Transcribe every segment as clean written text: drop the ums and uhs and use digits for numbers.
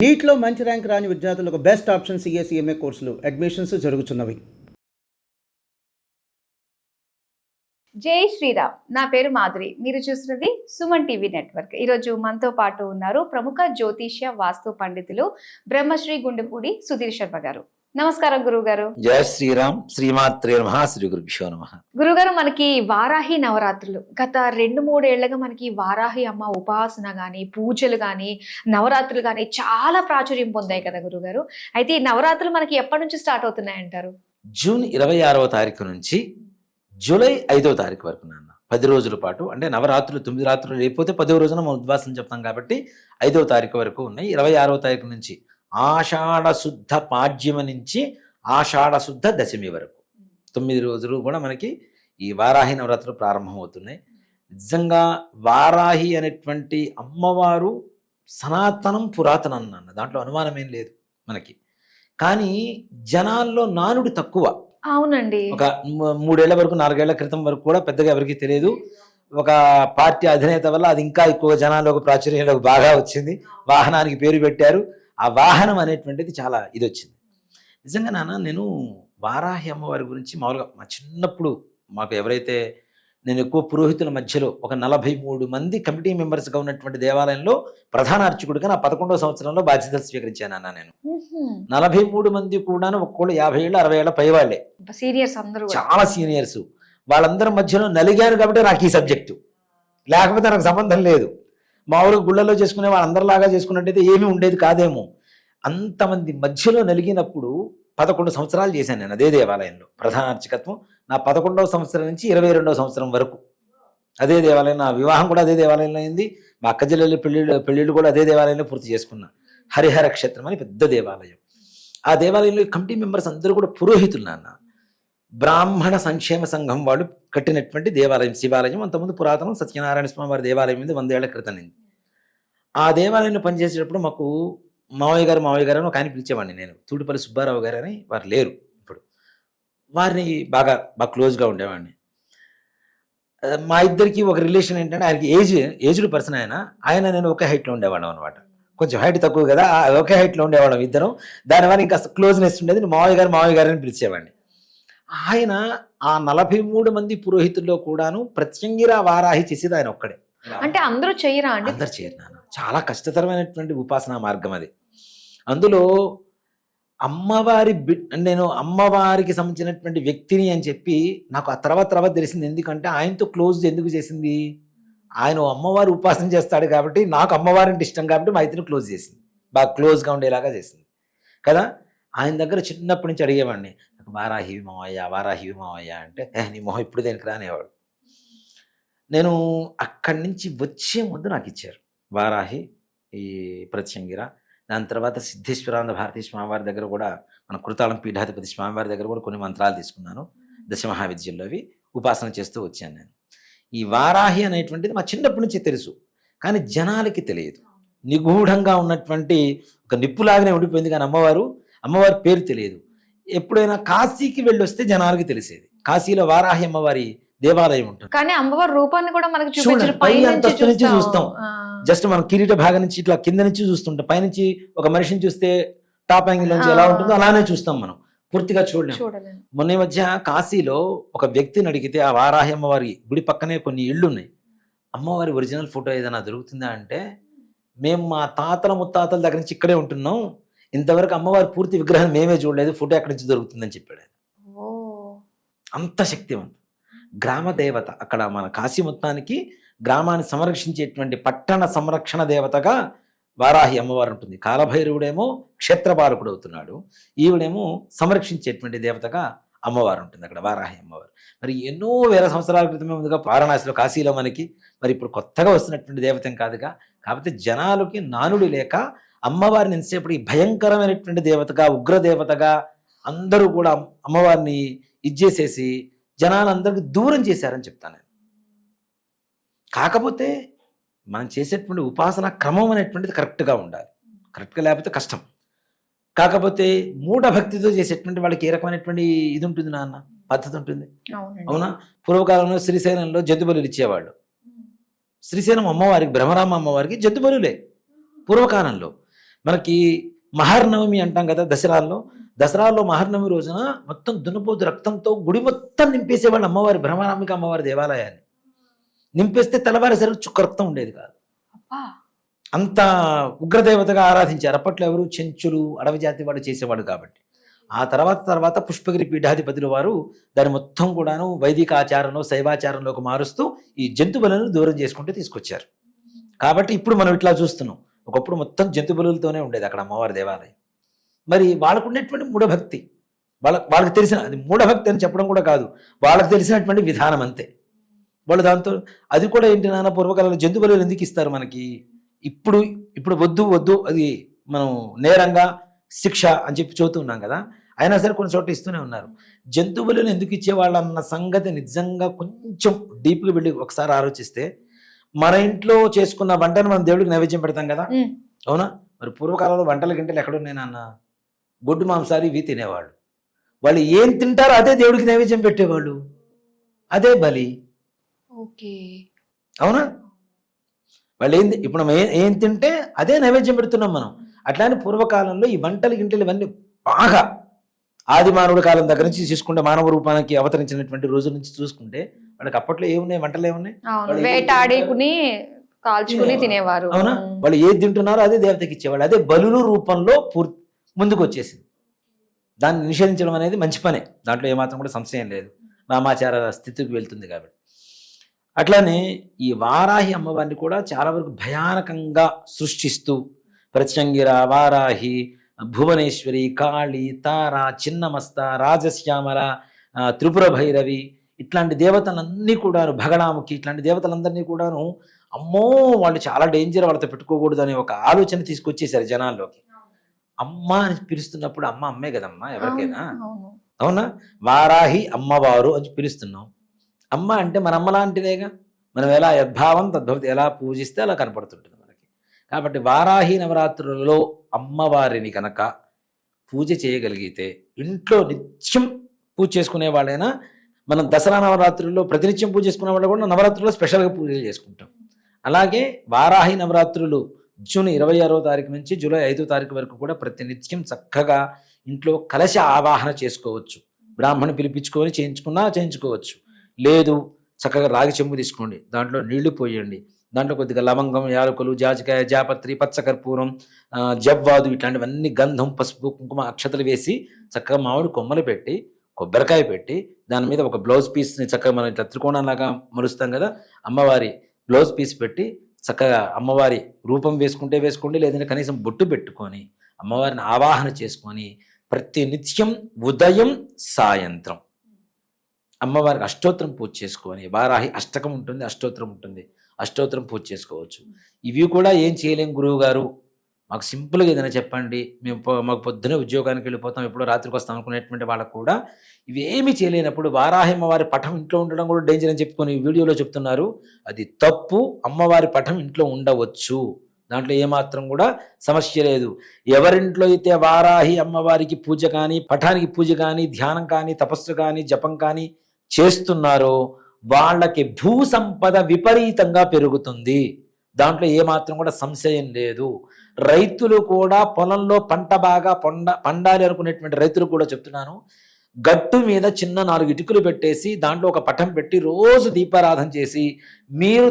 నీట్లో మంచి ర్యాంక్ రాని విద్యార్థులకు బెస్ట్ ఆప్షన్ సిఎస్ఈఎంఏ కోర్సులు అడ్మిషన్స్ జరుగుతున్నవి. జై శ్రీరామ్. నా పేరు మాధురి. మీరు చూస్తున్నది సుమన్ టీవీ నెట్వర్క్. ఈరోజు మనతో పాటు ఉన్నారు ప్రముఖ జ్యోతిష్య వాస్తు పండితులు బ్రహ్మశ్రీ గుండెపూడి సుధీర్ శర్మ గారు. నమస్కారం గురువు గారు. జయ శ్రీరామ్. శ్రీమాత్రే నమః. శ్రీ గురుభ్యో నమః. గురుగారు, మనకి వారాహి నవరాత్రులు గత 2-3 ఏళ్లుగా మనకి వారాహి అమ్మ ఉపాసన గాని, పూజలు గాని, నవరాత్రులు గాని చాలా ప్రాచుర్యం పొందాయి కదా గురుగారు. అయితే ఈ నవరాత్రులు మనకి ఎప్పటి నుంచి స్టార్ట్ అవుతున్నాయి అంటారు? జూన్ 26వ తారీఖు నుంచి జూలై 5వ తారీఖు వరకు నాన్న 10 రోజుల పాటు, అంటే నవరాత్రులు 9 రాత్రులు లేకపోతే 10వ రోజున మనం ఉద్వాసం చెప్తాం కాబట్టి 5వ తారీఖు వరకు ఉన్నాయి. 26వ తారీఖు నుంచి ఆషాఢ శుద్ధ పాడ్యమి నుంచి ఆషాఢ శుద్ధ దశమి వరకు 9 రోజులు కూడా మనకి ఈ వారాహి నవరాత్రులు ప్రారంభమవుతున్నాయి. నిజంగా వారాహి అనేటువంటి అమ్మవారు సనాతనం పురాతనం నాన్న, దాంట్లో అనుమానం ఏం లేదు మనకి. కానీ జనాల్లో నానుడి తక్కువ. అవునండి. ఒక 3 ఏళ్ల వరకు 4 ఏళ్ల క్రితం వరకు కూడా పెద్దగా ఎవరికి తెలియదు. ఒక పార్టీ అధినేత వల్ల అది ఇంకా ఎక్కువ జనాల్లోకి ప్రాచుర్యంలోకి బాగా వచ్చింది. వాహనానికి పేరు పెట్టారు. ఆ వాహనం అనేటువంటిది చాలా ఇది వచ్చింది. నిజంగా నాన్న, నేను వారాహి అమ్మవారి గురించి మామూలుగా మా చిన్నప్పుడు మాకు ఎవరైతే నేను ఎక్కువ పురోహితుల మధ్యలో ఒక 43 మంది కమిటీ మెంబర్స్గా ఉన్నటువంటి దేవాలయంలో ప్రధాన అర్చకుడిగా నా 11వ సంవత్సరంలో బాధ్యతలు స్వీకరించాను అన్న. నేను 43 మంది కూడా ఒక్కోళ్ళు 50 ఏళ్ళు 60 ఏళ్ళ పైవాళ్లే, సీనియర్స్ అందరూ చాలా సీనియర్స్. వాళ్ళందరి మధ్యలో నలిగాను కాబట్టి నాకు ఈ సబ్జెక్టు, లేకపోతే నాకు సంబంధం లేదు. మామూలుగా గుళ్ళలో చేసుకునే వాళ్ళందరిలాగా చేసుకున్నట్టయితే ఏమీ ఉండేది కాదేమో. అంతమంది మధ్యలో నలిగినప్పుడు 11 సంవత్సరాలు చేశాను నేను అదే దేవాలయంలో ప్రధాన అర్చకత్వం. నా 11వ సంవత్సరం నుంచి 22వ సంవత్సరం వరకు అదే దేవాలయం. నా వివాహం కూడా అదే దేవాలయంలో అయింది. మా అక్క జిల్లాలో పెళ్ళిళ్ళు కూడా అదే దేవాలయంలో పూర్తి చేసుకున్నా. హరిహర క్షేత్రం అని పెద్ద దేవాలయం. ఆ దేవాలయంలో కమిటీ మెంబర్స్ అందరూ కూడా పురోహితులు నాన్న. బ్రాహ్మణ సంక్షేమ సంఘం వాళ్ళు కట్టినటువంటి దేవాలయం, శివాలయం. అంతకుముందు పురాతనం సత్యనారాయణ స్వామి వారి దేవాలయం మీద 100 ఏళ్ల క్రితం అయింది. ఆ దేవాలయంలో పనిచేసేటప్పుడు మాకు మావయ్య గారు అని ఒక ఆయన పిలిచేవాడిని నేను. తూడిపల్లి సుబ్బారావు గారు అని వారు లేరు ఇప్పుడు. వారిని బాగా క్లోజ్గా ఉండేవాడిని. మా ఇద్దరికి ఒక రిలేషన్ ఏంటంటే, ఆయనకి ఏజ్డ్ పర్సన్ ఆయన నేను ఒకే హైట్లో ఉండేవాళ్ళం అనమాట. కొంచెం హైట్ తక్కువ కదా, ఒకే హైట్లో ఉండేవాళ్ళం ఇద్దరం. దానివల్ల ఇంకా క్లోజ్నెస్ ఉండేది. మావయ్య గారు అని పిలిచేవాడిని. ఆయన ఆ 43 మంది పురోహితుల్లో కూడాను ప్రత్యంగిర వారాహి చేసేది ఆయన ఒక్కడే. అంటే అందరూ చేయరా అండి? అందరు చేయరు నాన్న. చాలా కష్టతరమైనటువంటి ఉపాసనా మార్గం అది. అందులో నేను అమ్మవారికి సంబంధించినటువంటి వ్యక్తిని అని చెప్పి నాకు ఆ తర్వాత తెలిసింది. ఎందుకంటే ఆయనతో క్లోజ్ ఎందుకు చేసింది, ఆయన అమ్మవారి ఉపాసన చేస్తాడు కాబట్టి, నాకు అమ్మవారంటే ఇష్టం కాబట్టి మా ఇద్దరిని క్లోజ్ చేసింది, బాగా క్లోజ్గా ఉండేలాగా చేసింది కదా. ఆయన దగ్గర చిన్నప్పటి నుంచి అడిగేవాడిని, నాకు వారాహివి మావయ్య అంటే, నీ మొహం ఇప్పుడు దేనికి రానేవాడు. నేను అక్కడి నుంచి వచ్చే ముందు నాకు ఇచ్చారు వారాహి ఈ ప్రత్యంగిర. దాని తర్వాత సిద్ధేశ్వరానంద భారతీ స్వామివారి దగ్గర కూడా, మన కృతాళం పీఠాధిపతి స్వామివారి దగ్గర కూడా కొన్ని మంత్రాలు తీసుకున్నాను. దశమహావిద్యల్లో అవి ఉపాసన చేస్తూ వచ్చాను నేను. ఈ వారాహి అనేటువంటిది మా చిన్నప్పటి నుంచి తెలుసు, కానీ జనాలకి తెలియదు. నిగూఢంగా ఉన్నటువంటి ఒక నిప్పులాగానే ఉండిపోయింది, కానీ అమ్మవారి పేరు తెలియదు. ఎప్పుడైనా కాశీకి వెళ్ళి వస్తే జనాలకి తెలిసేది. కాశీలో వారాహి అమ్మవారి దేవాలయం ఉంటుంది, కానీ అమ్మవారి రూపాన్ని కూడా మనకి చూడండి పై అంతస్తు నుంచి చూస్తాం. జస్ట్ మనం కిరీట భాగం నుంచి ఇట్లా కింద నుంచి చూస్తుంటాం. పైనుంచి ఒక మనిషిని చూస్తే టాప్ యాంగిల్ నుంచి ఎలా ఉంటుందో అలానే చూస్తాం, మనం పూర్తిగా చూడలేము. మొన్న మధ్య కాశీలో ఒక వ్యక్తిని అడిగితే, ఆ వారాహి అమ్మవారి గుడి పక్కనే కొన్ని ఇళ్ళు ఉన్నాయి, అమ్మవారి ఒరిజినల్ ఫోటో ఏదైనా దొరుకుతుందా అంటే, మేము మా తాతల ముత్తాతల దగ్గర నుంచి ఇక్కడే ఉంటున్నాం, ఇంతవరకు అమ్మవారి పూర్తి విగ్రహం మేమే చూడలేదు, ఫోటో ఎక్కడి నుంచి దొరుకుతుందని చెప్పాడు. అంత శక్తివంతం, గ్రామ దేవత. అక్కడ మన కాశీ మొత్తానికి గ్రామాన్ని సంరక్షించేటువంటి పట్టణ సంరక్షణ దేవతగా వారాహి అమ్మవారు ఉంటుంది. కాలభైరవుడేమో క్షేత్రపాలకుడు అవుతున్నాడు, ఈవిడేమో సంరక్షించేటువంటి దేవతగా అమ్మవారు ఉంటుంది అక్కడ వారాహి అమ్మవారు. మరి ఎన్నో వేల సంవత్సరాల క్రితమే ముందుగా వారణాసిలో, కాశీలో మనకి. మరి ఇప్పుడు కొత్తగా వస్తున్నటువంటి దేవతం కాదుగా. కాబట్టి జనాలకి నానుడి లేక అమ్మవారిని ఎంతసేపటి భయంకరమైనటువంటి దేవతగా, ఉగ్రదేవతగా అందరూ కూడా అమ్మవారిని ఇచ్చేసేసి జనాలందరికీ దూరం చేశారని చెప్తాను నేను. కాకపోతే మనం చేసేటువంటి ఉపాసన క్రమం అనేటువంటిది కరెక్ట్గా ఉండాలి. కరెక్ట్గా లేకపోతే కష్టం. కాకపోతే మూఢభక్తితో చేసేటువంటి వాళ్ళకి ఏ రకమైనటువంటి ఇది ఉంటుంది నాన్న, పద్ధతి ఉంటుంది. అవునా? పూర్వకాలంలో శ్రీశైలంలో జంతు బలులు ఇచ్చేవాళ్ళు. శ్రీశైలం అమ్మవారికి, బ్రహ్మరామ అమ్మవారికి జంతు బలులే పూర్వకాలంలో. మనకి మహర్నవమి అంటాం కదా దసరాలో మహర్నవమి రోజున మొత్తం దున్నపోతు రక్తంతో గుడి మొత్తం నింపేసేవాళ్ళు అమ్మవారి బ్రహ్మరాంబిక అమ్మవారి దేవాలయాన్ని. నింపేస్తే తెల్లవారేసరికి చుక్క రక్తం ఉండేది కాదు. అబ్బా. అంత ఉగ్రదేవతగా ఆరాధించారు. అప్పట్లో ఎవరు చెంచులు అడవి జాతి వాడు చేసేవాడు కాబట్టి. ఆ తర్వాత పుష్పగిరి పీఠాధిపతుల వారు దాన్ని మొత్తం కూడాను వైదిక ఆచారంలో శైవాచారంలోకి మారుస్తూ ఈ జంతు బలులను దూరం చేసుకుంటూ తీసుకొచ్చారు. కాబట్టి ఇప్పుడు మనం ఇట్లా చూస్తున్నాం. ఒకప్పుడు మొత్తం జంతు బలులతోనే ఉండేది అక్కడ అమ్మవారి దేవాలయం. మరి వాళ్ళకు ఉండేటువంటి మూఢభక్తి, వాళ్ళకి తెలిసిన, అది మూఢభక్తి అని చెప్పడం కూడా కాదు, వాళ్ళకి తెలిసినటువంటి విధానం అంతే. వాళ్ళు దాంతో అది కూడా ఏంటి నాన్న, పూర్వకాలంలో జంతు బలులు ఎందుకు ఇస్తారు మనకి, ఇప్పుడు వద్దు అది మనం నేరంగా శిక్ష అని చెప్పి చూస్తున్నాం కదా, అయినా సరే కొన్ని చోట్ల ఇస్తూనే ఉన్నారు. జంతు బలులు ఎందుకు ఇచ్చేవాళ్ళు అన్న సంగతి నిజంగా కొంచెం డీప్గా వెళ్ళి ఒకసారి ఆలోచిస్తే, మన ఇంట్లో చేసుకున్న వంటను మనం దేవుడికి నైవేద్యం పెడతాం కదా, అవునా? మరి పూర్వకాలంలో వంటల గంటలు ఎక్కడున్నాయి నాన్న? గొడ్డు మాంసాలు ఇవి తినేవాళ్ళు. వాళ్ళు ఏం తింటారో అదే దేవుడికి నైవేద్యం పెట్టేవాళ్ళు, అదే బలి. ఓకే, అవునా? వాళ్ళు ఇప్పుడు మనం ఏం తింటే అదే నైవేద్యం పెడుతున్నాం మనం. అట్లానే పూర్వకాలంలో ఈ వంటలు గింటలు ఇవన్నీ బాగా ఆది మానవుడి కాలం దగ్గర నుంచి చూసుకుంటే, మానవ రూపానికి అవతరించినటువంటి రోజుల నుంచి చూసుకుంటే వాళ్ళకి అప్పట్లో ఏమున్నాయి, వంటలు ఏమున్నాయి? వేటాడుకుని కాల్చుకుని తినేవారు. అవునా? వాళ్ళు ఏది తింటున్నారో అదే దేవతకి ఇచ్చేవాళ్ళు. అదే బలులు రూపంలో ముందుకు వచ్చేసింది. దాన్ని నిషేధించడం అనేది మంచి పనే, దాంట్లో ఏమాత్రం కూడా సంశయం లేదు, నామాచార స్థితికి వెళ్తుంది కాబట్టి. అట్లానే ఈ వారాహి అమ్మవారిని కూడా చాలా వరకు భయానకంగా సృష్టిస్తూ ప్రత్యంగిర, వారాహి, భువనేశ్వరి, కాళి, తార, చిన్నమస్త, రాజశ్యామల, త్రిపుర భైరవి, ఇట్లాంటి దేవతలన్నీ కూడాను, భగడాముఖి, ఇట్లాంటి దేవతలందరినీ కూడాను అమ్మో వాళ్ళు చాలా డేంజర్, వాళ్ళతో పెట్టుకోకూడదు అనే ఒక ఆలోచన తీసుకొచ్చేసారు జనాల్లోకి. అమ్మ అని పిలుస్తున్నప్పుడు అమ్మ అమ్మే కదమ్మా ఎవరికైనా, అవునా? వారాహి అమ్మవారు అని పిలుస్తున్నాం. అమ్మ అంటే మన అమ్మ లాంటిదేగా, మనం ఎలా యద్భావం తద్భవతి, ఎలా పూజిస్తే అలా కనపడుతుంటుంది మనకి. కాబట్టి వారాహి నవరాత్రులలో అమ్మవారిని కనుక పూజ చేయగలిగితే, ఇంట్లో నిత్యం పూజ చేసుకునే వాళ్ళైనా, మనం దసరా నవరాత్రుల్లో ప్రతినిత్యం పూజ చేసుకునే వాళ్ళు కూడా నవరాత్రుల్లో స్పెషల్గా పూజలు చేసుకుంటాం. అలాగే వారాహి నవరాత్రులు జూన్ 26వ తారీఖు నుంచి జూలై 5వ తారీఖు వరకు కూడా ప్రతినిత్యం చక్కగా ఇంట్లో కలశ ఆవాహన చేసుకోవచ్చు. బ్రాహ్మణి పిలిపించుకొని చేయించుకోవచ్చు. లేదు, చక్కగా రాగి చెంబు తీసుకోండి, దాంట్లో నీళ్లు పోయండి, దాంట్లో కొద్దిగా లవంగం, యాలకులు, జాజికాయ, జాపత్రి, పచ్చకర్పూరం, జవ్వాదు, ఇట్లాంటివన్నీ గంధం, పసుపు, కుంకుమ, అక్షతలు వేసి చక్కగా మామిడి కొమ్మలు పెట్టి, కొబ్బరికాయ పెట్టి, దాని మీద ఒక బ్లౌజ్ పీస్ని చక్కగా మనం ఇట్లా త్రికోణంలాగా మలుస్తాం కదా, అమ్మవారి బ్లౌజ్ పీస్ పెట్టి చక్కగా అమ్మవారి రూపం వేసుకుంటే వేసుకోండి, లేదంటే కనీసం బొట్టు పెట్టుకొని అమ్మవారిని ఆవాహన చేసుకొని ప్రతి నిత్యం ఉదయం సాయంత్రం అమ్మవారికి అష్టోత్తరం పూజ చేసుకొని, వారాహి అష్టకం ఉంటుంది, అష్టోత్తరం ఉంటుంది, అష్టోత్తరం పూజ చేసుకోవచ్చు. ఇవి కూడా ఏం చేయలేం గురువు గారు, మాకు సింపుల్గా ఏదైనా చెప్పండి, మాకు పొద్దునే ఉద్యోగానికి వెళ్ళిపోతాం, ఎప్పుడో రాత్రికి వస్తాం అనుకునేటువంటి వాళ్ళకు కూడా ఇవేమీ చేయలేనప్పుడు వారాహి అమ్మవారి పటం ఇంట్లో ఉండడం కూడా డేంజర్ అని చెప్పుకొని వీడియోలో చెప్తున్నారు. అది తప్పు. అమ్మవారి పటం ఇంట్లో ఉండవచ్చు, దాంట్లో ఏమాత్రం కూడా సమస్య లేదు. ఎవరింట్లో అయితే వారాహి అమ్మవారికి పూజ కానీ, పటానికి పూజ కానీ, ధ్యానం కానీ, తపస్సు కానీ, జపం కానీ చేస్తున్నారో వాళ్ళకి భూ సంపద విపరీతంగా పెరుగుతుంది, దాంట్లో ఏమాత్రం కూడా సంశయం లేదు. రైతులు కూడా పొలంలో పంట బాగా పండాలి అనుకునేటువంటి రైతులు కూడా చెప్తున్నాను, గట్టు మీద చిన్న 4 ఇటుకలు పెట్టేసి దాంట్లో ఒక పటం పెట్టి రోజు దీపారాధన చేసి మీరు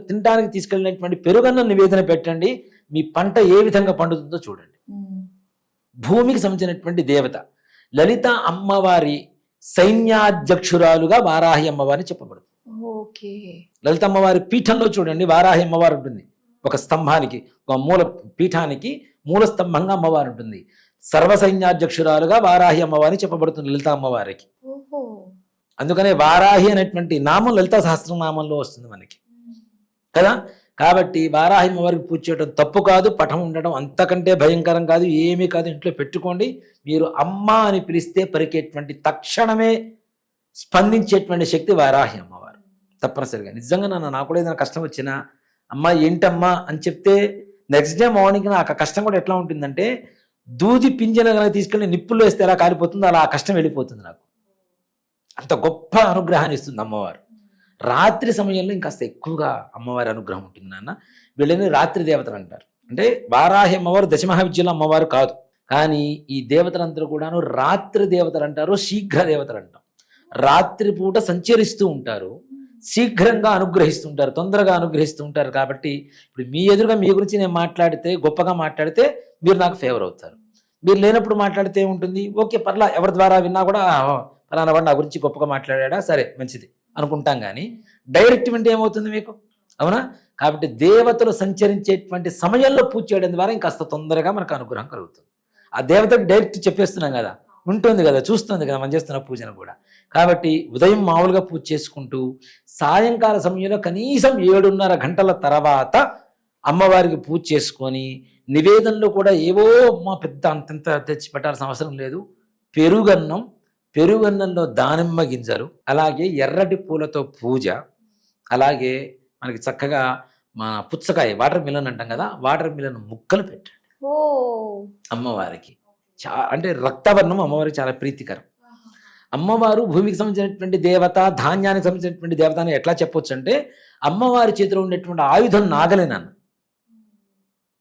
తినడానికి తీసుకెళ్ళినటువంటి పెరుగన్న నివేదన పెట్టండి, మీ పంట ఏ విధంగా పండుతుందో చూడండి. భూమికి సంబంధించినటువంటి దేవత లలిత అమ్మవారి సైన్యాధ్యక్షురాలుగా వారాహి అమ్మవారిని చెప్పబడుతుంది. లలిత అమ్మవారి పీఠంలో చూడండి వారాహి అమ్మవారు ఉంటుంది. ఒక స్తంభానికి, ఒక మూల పీఠానికి మూల స్తంభంగా అమ్మవారు ఉంటుంది. సర్వసైన్యాధ్యక్షురాలుగా వారాహి అమ్మవారిని చెప్పబడుతుంది లలిత అమ్మవారికి. అందుకనే వారాహి అనేటువంటి నామం లలితా సహస్రనామంలో వస్తుంది మనకి కదా. కాబట్టి వారాహి అమ్మవారికి పూజ చేయడం తప్పు కాదు, పటం ఉండడం అంతకంటే భయంకరం కాదు, ఏమీ కాదు. ఇంట్లో పెట్టుకోండి. మీరు అమ్మ అని పిలిస్తే పలికేటువంటి తక్షణమే స్పందించేటువంటి శక్తి వారాహి అమ్మవారు తప్పనిసరిగా. నిజంగా నాకు కూడా ఏదైనా కష్టం వచ్చినా అమ్మ ఏంటమ్మా అని చెప్తే నెక్స్ట్ డే మార్నింగ్ నాకు ఆ కష్టం కూడా ఎట్లా ఉంటుందంటే, దూది పింజన కనుక తీసుకెళ్ళి నిప్పుల్లో వేస్తే ఎలా కాలిపోతుందో అలా ఆ కష్టం వెళ్ళిపోతుంది నాకు. అంత గొప్ప అనుగ్రహాన్ని ఇస్తుంది అమ్మవారు. రాత్రి సమయంలో ఇంకాస్త ఎక్కువగా అమ్మవారి అనుగ్రహం ఉంటుంది నాన్న. వీళ్ళని రాత్రి దేవతలు అంటారు. అంటే వారాహి అమ్మవారు దశమహావిద్యలో అమ్మవారు కాదు, కానీ ఈ దేవతలందరూ కూడాను రాత్రి దేవతలు అంటారు, శీఘ్ర దేవతలు అంటాం. రాత్రిపూట సంచరిస్తూ ఉంటారు, శీఘ్రంగా అనుగ్రహిస్తూ ఉంటారు, తొందరగా అనుగ్రహిస్తూ ఉంటారు. కాబట్టి ఇప్పుడు మీ ఎదురుగా మీ గురించి నేను మాట్లాడితే, గొప్పగా మాట్లాడితే మీరు నాకు ఫేవర్ అవుతారు. మీరు లేనప్పుడు మాట్లాడితే ఏముంటుంది, ఓకే పర్లా, ఎవరి ద్వారా విన్నా కూడా పలానా వాడు నా గురించి గొప్పగా మాట్లాడా, సరే మంచిది అనుకుంటాం. కానీ డైరెక్ట్ వింటే ఏమవుతుంది మీకు, అవునా? కాబట్టి దేవతలు సంచరించేటువంటి సమయంలో పూజ చేయడం ద్వారా ఇంకాస్త తొందరగా మనకు అనుగ్రహం కలుగుతుంది. ఆ దేవతకు డైరెక్ట్ చెప్పేస్తున్నాం కదా, ఉంటుంది కదా, చూస్తుంది కదా మనం చేస్తున్న పూజను కూడా. కాబట్టి ఉదయం మామూలుగా పూజ చేసుకుంటూ సాయంకాల సమయంలో కనీసం 7:30 గంటల తర్వాత అమ్మవారికి పూజ చేసుకొని నివేదనలో కూడా ఏవో మా పెద్ద అంతంత తెచ్చి పెట్టాల్సిన అవసరం లేదు. పెరుగన్నంలో దానిమ్మ గింజలు, అలాగే ఎర్రటి పూలతో పూజ, అలాగే మనకి చక్కగా మా పుచ్చకాయ వాటర్ మిలన్ అంటాం కదా, వాటర్ మిలన్ ముక్కలు పెట్టండి ఓ అమ్మవారికి. అంటే రక్తవర్ణం అమ్మవారికి చాలా ప్రీతికరం. అమ్మవారు భూమికి సంబంధించినటువంటి దేవత, ధాన్యానికి సంబంధించినటువంటి దేవత అని ఎట్లా చెప్పొచ్చు అంటే, అమ్మవారి చేతిలో ఉండేటువంటి ఆయుధం నాగలి.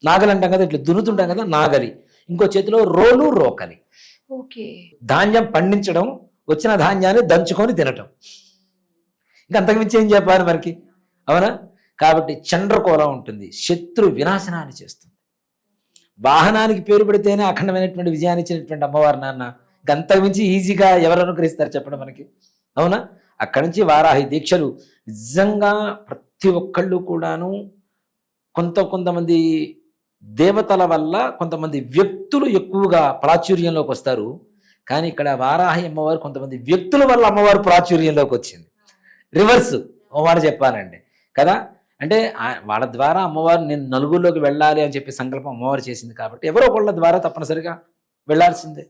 నాగలి అంటాం కదా, ఇట్లా దున్నుతుంటాం కదా నాగలి. ఇంకో చేతిలో రోకలి. ఓకే. ధాన్యం పండించడం, వచ్చిన ధాన్యాన్ని దంచుకొని తినటం, ఇంకా అంతకుమించి ఏం చెప్పాలి మనకి, అవునా? కాబట్టి చండ్రకోల ఉంటుంది, శత్రు వినాశనాన్ని చేస్తుంది. వాహనానికి పేరు పెడితేనే అఖండమైనటువంటి విజయాన్ని ఇచ్చినటువంటి అమ్మవారు నాన్న, అంతకుమించి ఈజీగా ఎవరు అనుగ్రహిస్తారు చెప్పండి మనకి, అవునా? అక్కడి నుంచి వారాహి దీక్షలు నిజంగా ప్రతి ఒక్కళ్ళు కూడాను కొంతమంది దేవతల వల్ల కొంతమంది వ్యక్తులు ఎక్కువగా ప్రాచుర్యంలోకి వస్తారు. కానీ ఇక్కడ వారాహి అమ్మవారు కొంతమంది వ్యక్తుల వల్ల అమ్మవారు ప్రాచుర్యంలోకి వచ్చింది. రివర్స్ అమ్మవారు చెప్పానండి కదా. అంటే వాళ్ళ ద్వారా అమ్మవారు నేను నలుగురిలోకి వెళ్ళాలి అని చెప్పి సంకల్పం అమ్మవారు చేసింది. కాబట్టి ఎవరో ఒకళ్ళ ద్వారా తప్పనిసరిగా వెళ్ళాల్సిందే.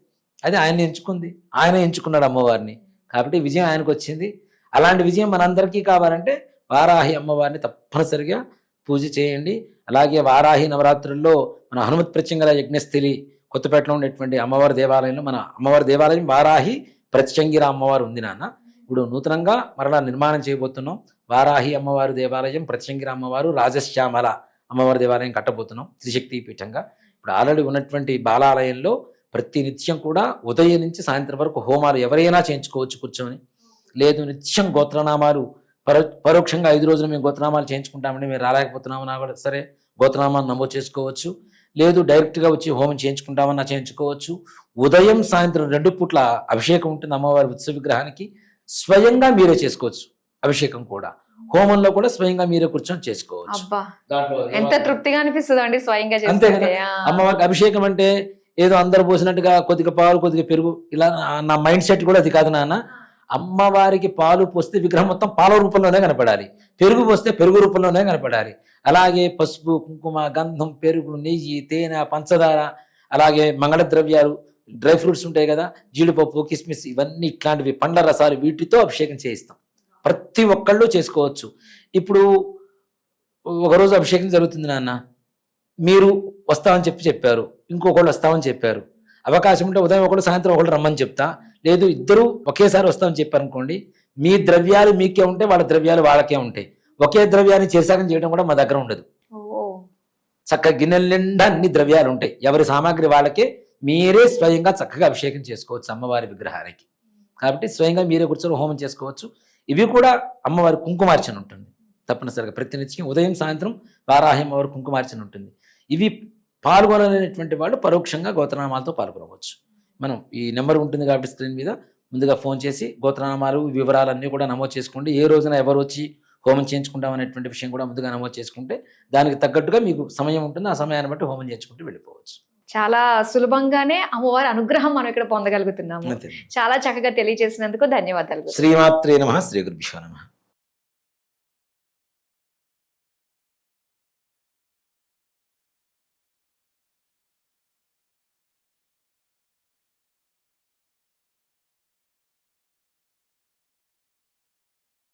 అది ఆయన ఎంచుకుంది, ఆయన ఎంచుకున్నాడు అమ్మవారిని. కాబట్టి విజయం ఆయనకు వచ్చింది. అలాంటి విజయం మనందరికీ కావాలంటే వారాహి అమ్మవారిని తప్పనిసరిగా పూజ చేయండి. అలాగే వారాహి నవరాత్రుల్లో మన హనుమత్ ప్రత్యంగర యజ్ఞస్థలి కొత్తపేటలో ఉండేటువంటి అమ్మవారి దేవాలయంలో, మన అమ్మవారి దేవాలయం వారాహి ప్రత్యంగిర అమ్మవారు ఉంది నాన్న. ఇప్పుడు నూతనంగా మరలా నిర్మాణం చేయబోతున్నాం. వారాహి అమ్మవారి దేవాలయం, ప్రత్యంగిర అమ్మవారు, రాజశ్యామల అమ్మవారి దేవాలయం కట్టబోతున్నాం త్రిశక్తి పీఠంగా. ఇప్పుడు ఆల్రెడీ ఉన్నటువంటి బాలాలయంలో ప్రతి నిత్యం కూడా ఉదయం నుంచి సాయంత్రం వరకు హోమాలు ఎవరైనా చేయించుకోవచ్చు కూర్చొని. లేదు నిత్యం గోత్రనామాలు పరోక్షంగా 5 రోజులు మేము గోత్రనామాలు చేయించుకుంటామండి, మేము రాలేకపోతున్నామన్నా కూడా సరే గోత్రనామాలు నమోదు చేసుకోవచ్చు. లేదు డైరెక్ట్గా వచ్చి హోమం చేయించుకుంటామన్నా చేయించుకోవచ్చు. ఉదయం సాయంత్రం 2 పూట్ల అభిషేకం ఉంటుంది అమ్మవారి ఉత్సవ విగ్రహానికి. స్వయంగా మీరే చేసుకోవచ్చు అభిషేకం కూడా. హోమంలో కూడా స్వయంగా మీరే కూర్చొని చేసుకోవచ్చు. దాంట్లో ఎంత తృప్తిగా అనిపిస్తుంది అండి స్వయంగా అంతే కదా. అమ్మవారికి అభిషేకం అంటే ఏదో అందరు పోసినట్టుగా కొద్దిగా పాలు కొద్దిగా పెరుగు ఇలా నా మైండ్ సెట్ కూడా అది కాదు నాన్న. అమ్మవారికి పాలు పోస్తే విగ్రహం మొత్తం పాల రూపంలోనే కనపడాలి, పెరుగు పోస్తే పెరుగు రూపంలోనే కనపడాలి. అలాగే పసుపు, కుంకుమ, గంధం, పెరుగు, నెయ్యి, తేనె, పంచదార, అలాగే మంగళ ద్రవ్యాలు, డ్రై ఫ్రూట్స్ ఉంటాయి కదా, జీడిపప్పు, కిస్మిస్, ఇవన్నీ ఇట్లాంటివి పండ్ల రసాలు, వీటితో అభిషేకం చేయిస్తాం. ప్రతి ఒక్కళ్ళు చేసుకోవచ్చు. ఇప్పుడు ఒకరోజు అభిషేకం జరుగుతుంది నాన్న, మీరు వస్తామని చెప్పారు, ఇంకొకళ్ళు వస్తామని చెప్పారు. అవకాశం ఉంటే ఉదయం ఒకళ్ళు సాయంత్రం ఒకళ్ళు రమ్మని చెప్తా. లేదు ఇద్దరు ఒకేసారి వస్తామని చెప్పారు అనుకోండి, మీ ద్రవ్యాలు మీకే ఉంటాయి, వాళ్ళ ద్రవ్యాలు వాళ్ళకే ఉంటాయి. ఒకే ద్రవ్యాన్ని చేసాకం చేయడం కూడా మా దగ్గర ఉండదు. చక్కగా గిన్నెల నిండా అన్ని ద్రవ్యాలు ఉంటాయి, ఎవరి సామాగ్రి వాళ్ళకే. మీరే స్వయంగా చక్కగా అభిషేకం చేసుకోవచ్చు అమ్మవారి విగ్రహానికి. కాబట్టి స్వయంగా మీరే కూర్చొని హోమం చేసుకోవచ్చు. ఇవి కూడా అమ్మవారి కుంకుమార్చన ఉంటుంది తప్పనిసరిగా ప్రతినిత్యం ఉదయం సాయంత్రం వారాహి అమ్మవారి కుంకుమార్చన ఉంటుంది. ఇవి పాల్గొనలేనటువంటి వాళ్ళు పరోక్షంగా గోత్రనామాలతో పాల్గొనవచ్చు. మనం ఈ నెంబర్ ఉంటుంది కాబట్టి స్క్రీన్ మీద ముందుగా ఫోన్ చేసి గోత్రనామాలు వివరాలన్నీ కూడా నమోదు చేసుకోండి. ఏ రోజున ఎవరు వచ్చి హోమం చేయించుకుంటాం అనేటువంటి విషయం కూడా ముందుగా నమోదు చేసుకుంటే దానికి తగ్గట్టుగా మీకు సమయం ఉంటుంది, ఆ సమయాన్ని బట్టి హోమం చేయించుకుంటూ వెళ్ళిపోవచ్చు. చాలా సులభంగానే అమ్మవారి అనుగ్రహం మనం ఇక్కడ పొందగలుగుతున్నాము. చాలా చక్కగా తెలియజేసినందుకు ధన్యవాదాలు. శ్రీమాత్రే నమః. శ్రీ గురుభ్యో నమః.